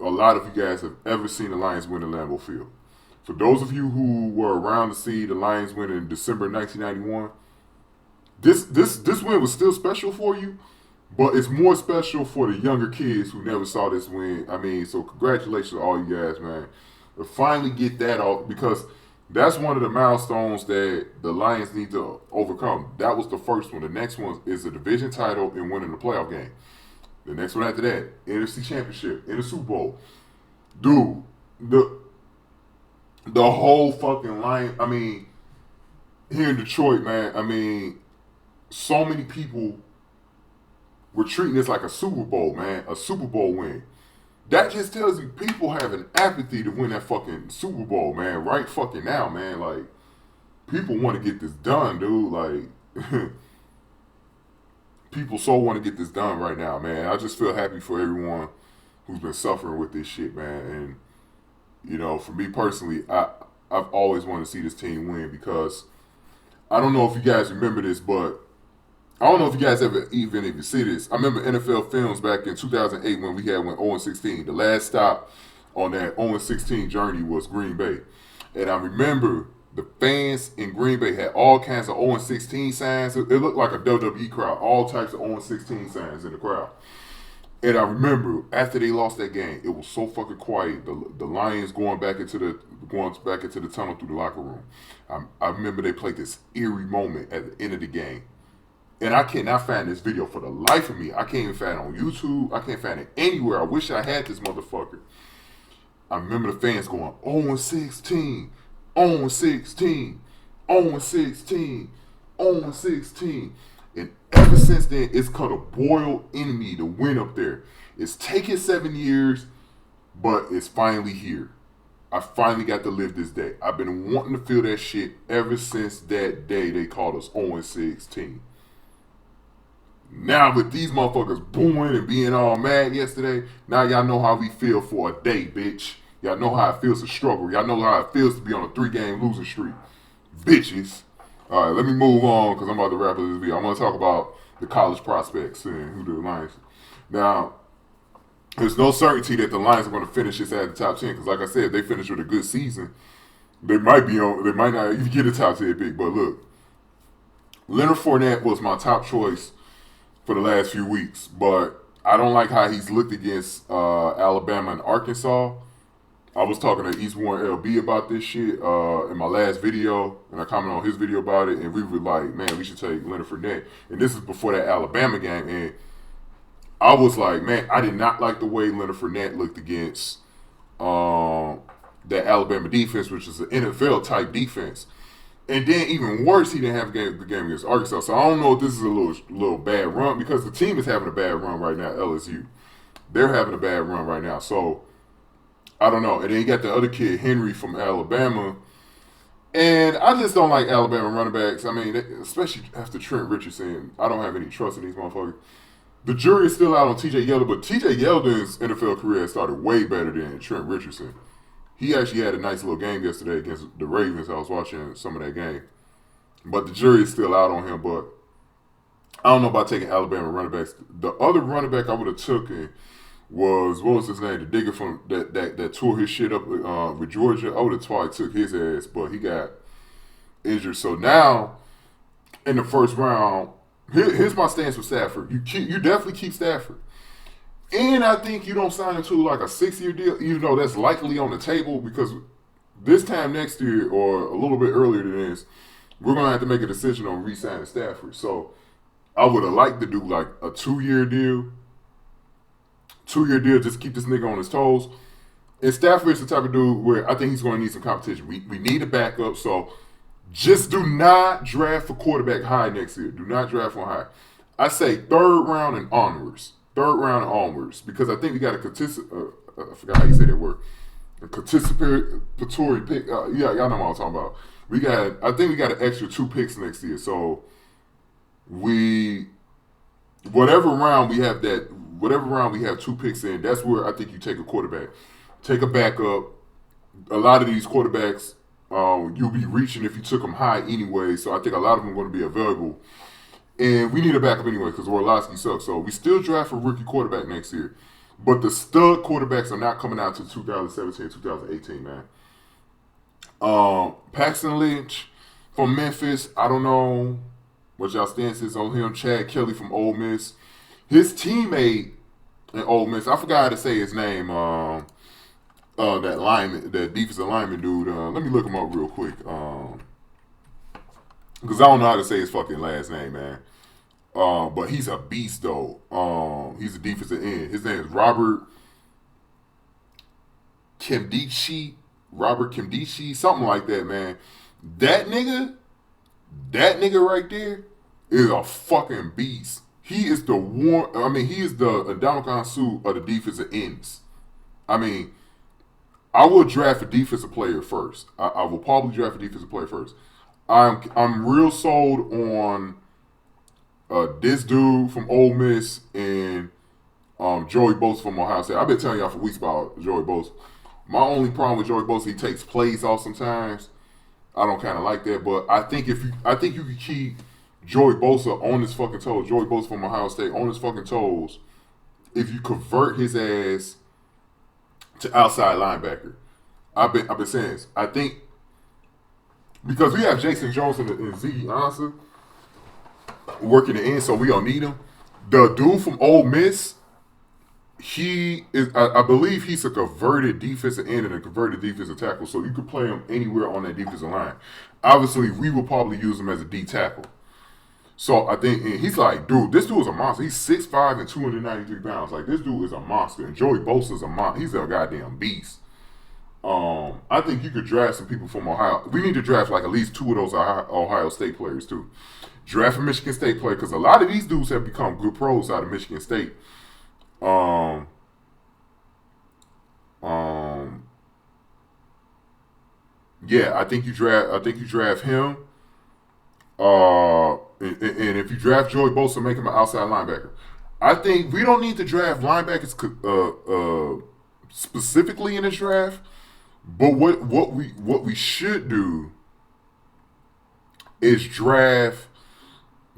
a lot of you guys have ever seen the Lions win in Lambeau Field. For those of you who were around to see the Lions win in December 1991, this win was still special for you, but it's more special for the younger kids who never saw this win. I mean, so congratulations to all you guys, man. To finally get that off, because that's one of the milestones that the Lions need to overcome. That was the first one. The next one is a division title and winning the playoff game. The next one after that, NFC Championship in the Super Bowl. Dude, the whole fucking line. I mean, here in Detroit, man, I mean, so many people were treating this like a Super Bowl, man, a Super Bowl win. That just tells you people have an apathy to win that fucking Super Bowl, man, right fucking now, man. Like, people want to get this done, dude. Like, people so want to get this done right now, man. I just feel happy for everyone who's been suffering with this shit, man. And, you know, for me personally, I've always wanted to see this team win, because I don't know if you guys remember this, but I don't know if you guys ever even see this. I remember NFL Films back in 2008 when we went 0-16. The last stop on that 0-16 journey was Green Bay. And I remember the fans in Green Bay had all kinds of 0-16 signs. It looked like a WWE crowd, all types of 0-16 signs in the crowd. And I remember after they lost that game, it was so fucking quiet. The Lions going back into the tunnel through the locker room. I remember they played this eerie moment at the end of the game. And I cannot find this video for the life of me. I can't even find it on YouTube. I can't find it anywhere. I wish I had this motherfucker. I remember the fans going, 0-16, 0-16, 0-16, 0-16. And ever since then, it's called a boiled enemy to win up there. It's taken 7 years, but it's finally here. I finally got to live this day. I've been wanting to feel that shit ever since that day they called us 0-16. Now with these motherfuckers booing and being all mad yesterday, now y'all know how we feel for a day, bitch. Y'all know how it feels to struggle. Y'all know how it feels to be on a 3-game losing streak. Bitches. Alright, let me move on, because I'm about to wrap up this video. I'm going to talk about the college prospects and who the Lions. Now, there's no certainty that the Lions are going to finish this at the top 10, because like I said, if they finish with a good season, They might be on. They might not even get a top 10 pick. But look, Leonard Fournette was my top choice for the last few weeks, but I don't like how he's looked against Alabama and Arkansas. I was talking to East Warren LB about this shit in my last video, and I commented on his video about it, and we were like, man, we should take Leonard Fournette. And this is before that Alabama game, and I was like, man, I did not like the way Leonard Fournette looked against that Alabama defense, which is an NFL-type defense. And then even worse, he didn't have the game against Arkansas. So I don't know if this is a little bad run, because the team is having a bad run right now, LSU. They're having a bad run right now. So I don't know. And then you got the other kid, Henry from Alabama. And I just don't like Alabama running backs. I mean, especially after Trent Richardson. I don't have any trust in these motherfuckers. The jury is still out on T.J. Yeldon, but T.J. Yeldon's NFL career started way better than Trent Richardson. He actually had a nice little game yesterday against the Ravens. I was watching some of that game. But the jury is still out on him. But I don't know about taking Alabama running backs. The other running back I would have taken was, what was his name? The digger from that tore his shit up with Georgia. I would have twice took his ass, but he got injured. So now, in the first round, here's my stance with Stafford. You definitely keep Stafford. And I think you don't sign him to like a 6-year deal, even though that's likely on the table, because this time next year or a little bit earlier than this, we're going to have to make a decision on re-signing Stafford. So I would have liked to do like a 2-year deal. 2-year deal, just keep this nigga on his toes. And Stafford's the type of dude where I think he's going to need some competition. We need a backup, so just do not draft for quarterback high next year. Do not draft one high. I say third round and onwards. Third round and onwards, because I think we got a I forgot how you say that word. A participatory pick. Yeah, y'all know what I'm talking about. I think we got an extra 2 picks next year. So whatever round we have 2 picks in, that's where I think you take a quarterback. Take a backup. A lot of these quarterbacks, you'll be reaching if you took them high anyway. So I think a lot of them are going to be available. And we need a backup anyway because Orlovsky sucks. So we still draft a rookie quarterback next year. But the stud quarterbacks are not coming out to 2017, 2018, man. Paxton Lynch from Memphis. I don't know what y'all stance is on him. Chad Kelly from Ole Miss. His teammate in Ole Miss, I forgot how to say his name. That defensive lineman dude. Let me look him up real quick. Because I don't know how to say his fucking last name, man. But he's a beast, though. He's a defensive end. His name is Robert Kimdichi, something like that, man. That nigga right there is a fucking beast. He is the one. I mean, he is the Ndamukong Suh of the defensive ends. I mean, I will draft a defensive player first. I will probably draft a defensive player first. I'm real sold on this dude from Ole Miss and Joey Bosa from Ohio State. I've been telling y'all for weeks about Joey Bosa. My only problem with Joey Bosa, he takes plays off sometimes. I don't kind of like that, but I think you can keep Joey Bosa on his fucking toes. Joey Bosa from Ohio State on his fucking toes. If you convert his ass to outside linebacker, I've been saying this. I think because we have Jason Jones and Ziggy Ansah working the end, so we don't need him. The dude from Ole Miss, he is, I believe he's a converted defensive end and a converted defensive tackle, so you could play him anywhere on that defensive line. Obviously, we will probably use him as a D tackle. So I think, and he's like, dude, this dude is a monster. He's 6'5" and 293 pounds. Like, this dude is a monster. And Joey Bosa is a monster. He's a goddamn beast. I think you could draft some people from Ohio. We need to draft like at least 2 of those Ohio State players too. Draft a Michigan State player, because a lot of these dudes have become good pros out of Michigan State. Yeah, I think you draft him. And if you draft Joey Bosa, make him an outside linebacker. I think we don't need to draft linebackers specifically in this draft. But what we should do is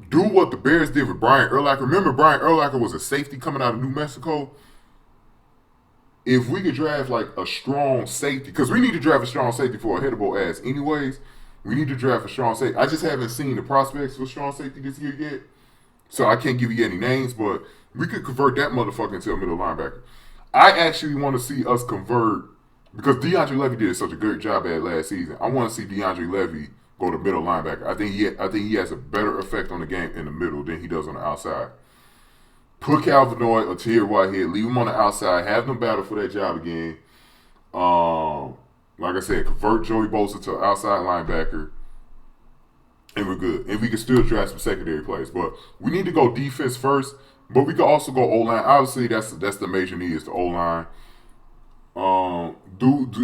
do what the Bears did with Brian Urlacher. Remember, Brian Urlacher was a safety coming out of New Mexico. if we could draft like a strong safety, because we need to draft a strong safety for a hittable ass anyways. We need to draft a strong safety. I just haven't seen the prospects for strong safety this year yet, so I can't give you any names, but we could convert that motherfucker into a middle linebacker. I actually want to see us convert, because DeAndre Levy did such a good job at it last season. I want to see DeAndre Levy go to middle linebacker. I think he has a better effect on the game in the middle than he does on the outside. Put Calvin Lloyd or Tahir Whitehead, leave him on the outside, have them battle for that job again. Like I said, convert Joey Bosa to an outside linebacker, and we're good. And we can still draft some secondary players, but we need to go defense first. But we can also go O-line. Obviously, that's the major need is the O-line.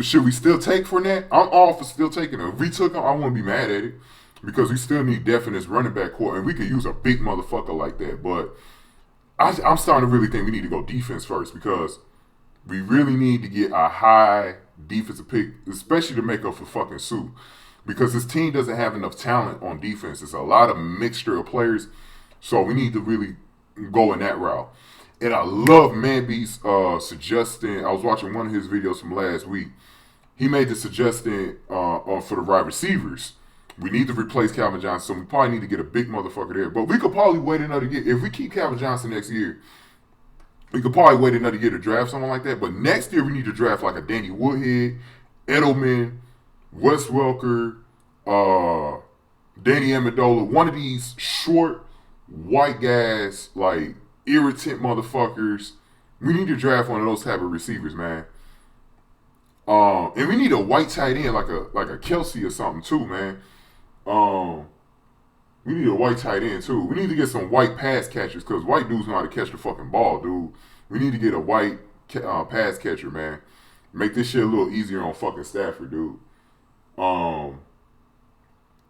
Should we still take Fournette? I'm all for still taking him. If we took him, I wouldn't be mad at it, because we still need depth in this running back core, and we could use a big motherfucker like that. But I'm starting to really think we need to go defense first, because we really need to get a high defensive pick, especially to make up for fucking Sue, because this team doesn't have enough talent on defense. It's a lot of mixture of players, so we need to really go in that route. And I love Manby's suggesting. I was watching one of his videos from last week. He made the suggestion for the wide receivers. We need to replace Calvin Johnson, so we probably need to get a big motherfucker there. But we could probably wait another year. If we keep Calvin Johnson next year, we could probably wait another year to draft someone like that. But next year, we need to draft like a Danny Woodhead, Edelman, Wes Welker, Danny Amendola. One of these short, white guys, like irritant motherfuckers. We need to draft one of those type of receivers, man. And we need a white tight end like a Kelsey or something too, man. We need a white tight end too. We need to get some white pass catchers, because white dudes know how to catch the fucking ball, dude. We need to get a white pass catcher, man. Make this shit a little easier on fucking Stafford, dude.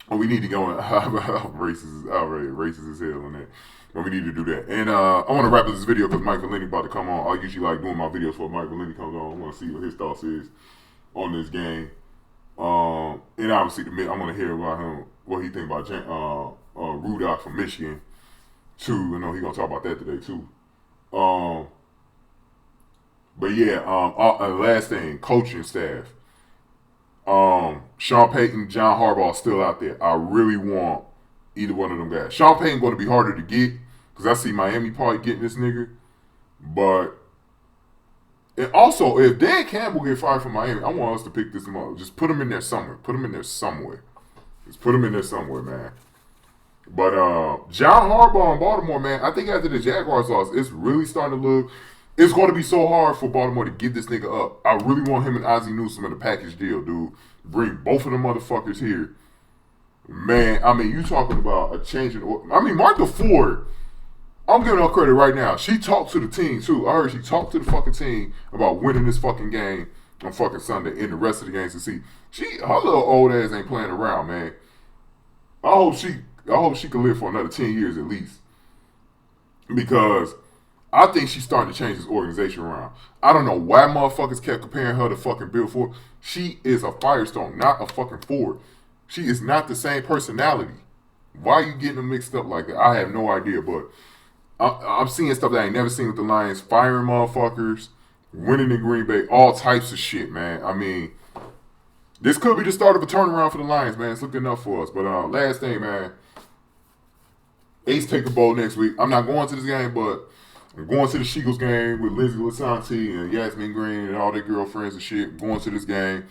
We need to go in. Racist as hell on that. But we need to do that. And I want to wrap up this video because Mike Valenti about to come on. I usually like doing my videos before Mike Valenti comes on. I want to see what his thoughts is on this game. And obviously, I want to hear about him, what he think about Rudock from Michigan, too. I know he's going to talk about that today, too. But yeah, last thing, coaching staff. Sean Payton, John Harbaugh still out there. I really want either one of them guys. Sean Payton going to be harder to get, because I see Miami probably getting this nigga. But, and also, if Dan Campbell get fired from Miami, I want us to pick this up. Just put him in there somewhere. Just put him in there somewhere, man. But John Harbaugh in Baltimore, man, I think after the Jaguars loss, it's really starting to look, it's going to be so hard for Baltimore to get this nigga up. I really want him and Ozzie Newsome in a package deal, dude. Bring both of them motherfuckers here. Man, I mean, you talking about a change in order. I mean, Martha Ford, I'm giving her credit right now. She talked to the team, too. I heard she talked to the fucking team about winning this fucking game on fucking Sunday and the rest of the games to see. Her little old ass ain't playing around, man. I hope she can live for another 10 years at least. Because I think she's starting to change this organization around. I don't know why motherfuckers kept comparing her to fucking Bill Ford. She is a Firestone, not a fucking Ford. She is not the same personality. Why are you getting them mixed up like that? I have no idea, but I'm seeing stuff that I ain't never seen with the Lions. Firing motherfuckers, winning in Green Bay, all types of shit, man. I mean, this could be the start of a turnaround for the Lions, man. It's looking up for us. But last thing, man. Ace take the bowl next week. I'm not going to this game, but I'm going to the Eagles game with Lindsay Lisanti and Yasmin Green and all their girlfriends and shit. I'm going to this game.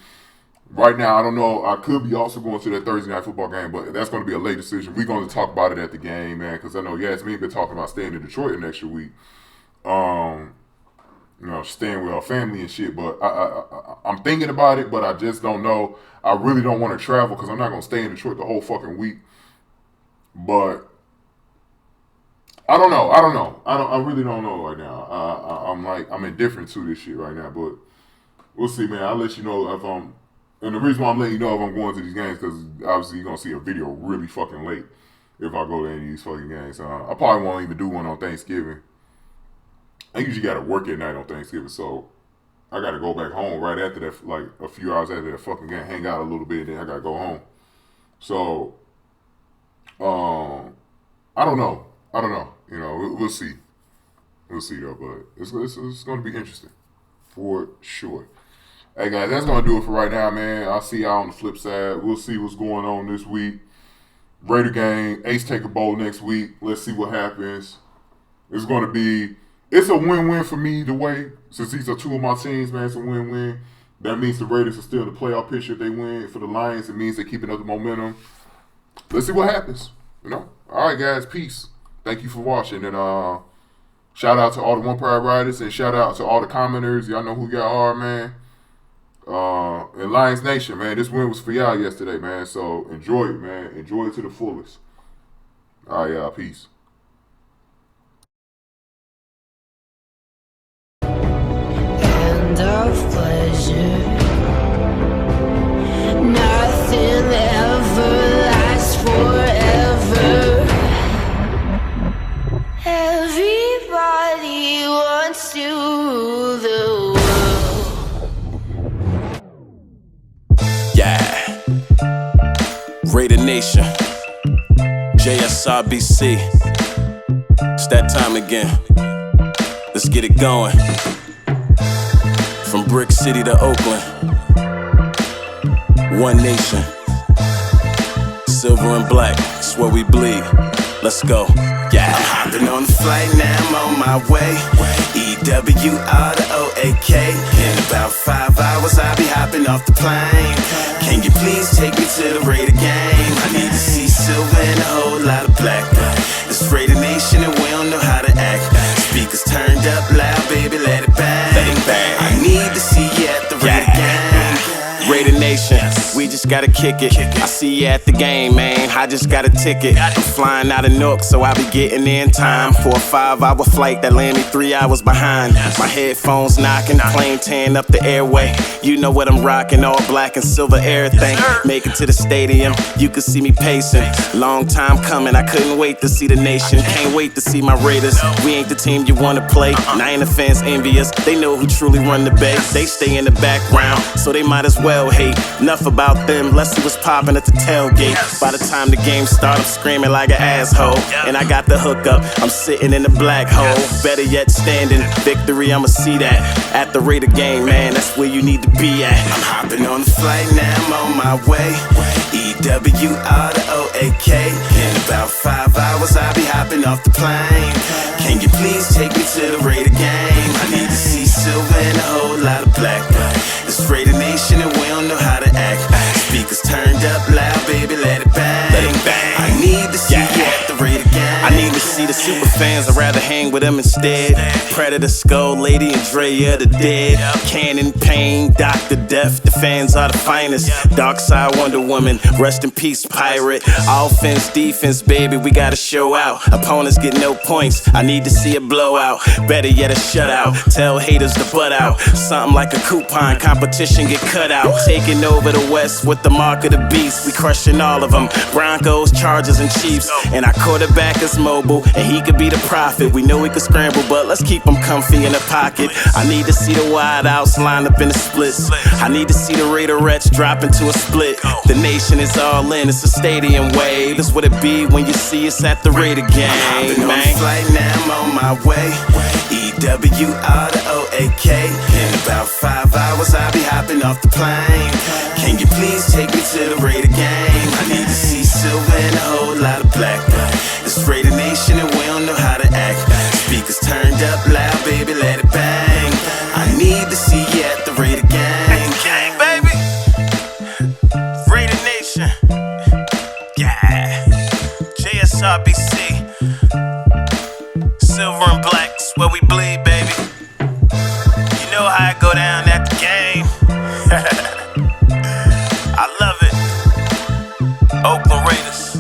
Right now, I don't know. I could be also going to that Thursday night football game, but that's going to be a late decision. We're going to talk about it at the game, man, because I know Yasmin been talking about staying in Detroit an extra week. Staying with her family and shit. But I'm thinking about it, but I just don't know. I really don't want to travel because I'm not going to stay in Detroit the whole fucking week. But I don't know. I really don't know right now. I'm indifferent to this shit right now, but we'll see, man. I'll let you know if I'm. And the reason why I'm letting you know if I'm going to these games, because obviously you're going to see a video really fucking late if I go to any of these fucking games. I probably won't even do one on Thanksgiving. I usually got to work at night on Thanksgiving, so I got to go back home right after that, like a few hours after that fucking game, hang out a little bit, then I got to go home. So, I don't know. We'll see. We'll see, though, but it's going to be interesting. For sure. Hey guys, that's gonna do it for right now, man. I'll see y'all on the flip side. We'll see what's going on this week. Raider game, Ace take a bowl next week. Let's see what happens. It's a win-win for me either way. Since these are two of my teams, man, it's a win-win. That means the Raiders are still in the playoff picture if they win. For the Lions, it means they're keeping up the momentum. Let's see what happens. All right, guys, peace. Thank you for watching. And shout out to all the One Pride Riders and shout out to all the commenters. Y'all know who y'all are, man. And Lions Nation, man, this win was for y'all yesterday, man. So enjoy it, man. Enjoy it to the fullest. All right, y'all. Peace. End of pleasure. Nothing ever lasts forever. Everybody wants to rule the world. Yeah, Raider Nation, JSRBC, it's that time again, let's get it going, from Brick City to Oakland, one nation, silver and black, it's where we bleed, let's go, yeah. I'm hopping on the flight now, I'm on my way, EWR to OAK, in about 5 hours I'll be hopping off the plane. Can you please take me to the Raider game? I need to see silver and a whole lot of black. It's Raider Nation and we don't know how to act. Speakers turned up loud, baby, let it bang. I need to see you at the Raider game. Raider Nation, we just gotta kick it. I see you at the game, man, I just got a ticket. I'm flying out of Newark, so I'll be getting there in time for a 5-hour flight that land me 3 hours behind. My headphones knocking, plane tearing up the airway. You know what I'm rocking, all black and silver everything. Make it to the stadium, you can see me pacing. Long time coming, I couldn't wait to see the nation. Can't wait to see my Raiders. We ain't the team you wanna play. Niner fans envious, they know who truly run the bay. They stay in the background, so they might as well hate. Enough about them, let's see what's popping at the tailgate. By the time the game starts, I'm screaming like an asshole. And I got the hookup, I'm sitting in the black hole. Better yet, standing, victory, I'ma see that. At the Raider game, man, that's where you need to be at. I'm hopping on the flight now, I'm on my way. EWR to OAK. In about 5 hours, I'll be hopping off the plane. Can you please take me to the Raider game? I need to see silver and a whole lot of black. It's Raider Nation and we don't know how to act. Speakers turned up loud, baby, let it bang. I need to see you at the Raider game. I need to see the super fans, I'd rather hang with them instead. Predator, Skull, Lady, and Drea the dead. Cannon, Pain, Dr. Death, the fans are the finest. Dark Side Wonder Woman, rest in peace, pirate. Offense, defense, baby, we gotta show out. Opponents get no points, I need to see a blowout. Better yet, a shutout. Tell haters to butt out. Something like a coupon, competition get cut out. Taking over the West with the mark of the beast. We crushing all of them. Broncos, Chargers, and Chiefs. And our quarterback is mobile, and he could be the prophet. We know he could scramble, but let's keep him comfy in the pocket. I need to see the wideouts line up in the splits. I need to see the Raiderettes drop into a split. The nation is all in, it's a stadium wave. That's what it be when you see us at the Raider game, man. On the flight now, I'm on my way. EWR to OAK. In about 5 hours, I'll be hopping off the plane. Can you please take me to the Raider game? I need to see silver and a whole lot of black. It's Raider Nation and we don't know how to act. Speakers turned up loud, baby, let it bang. I need to see you at the Raider game. Gang, baby. Raider Nation. Yeah. JSRBC. Silver and black's where we bleed, baby. You know how I go down at the game. I love it. Oakland Raiders.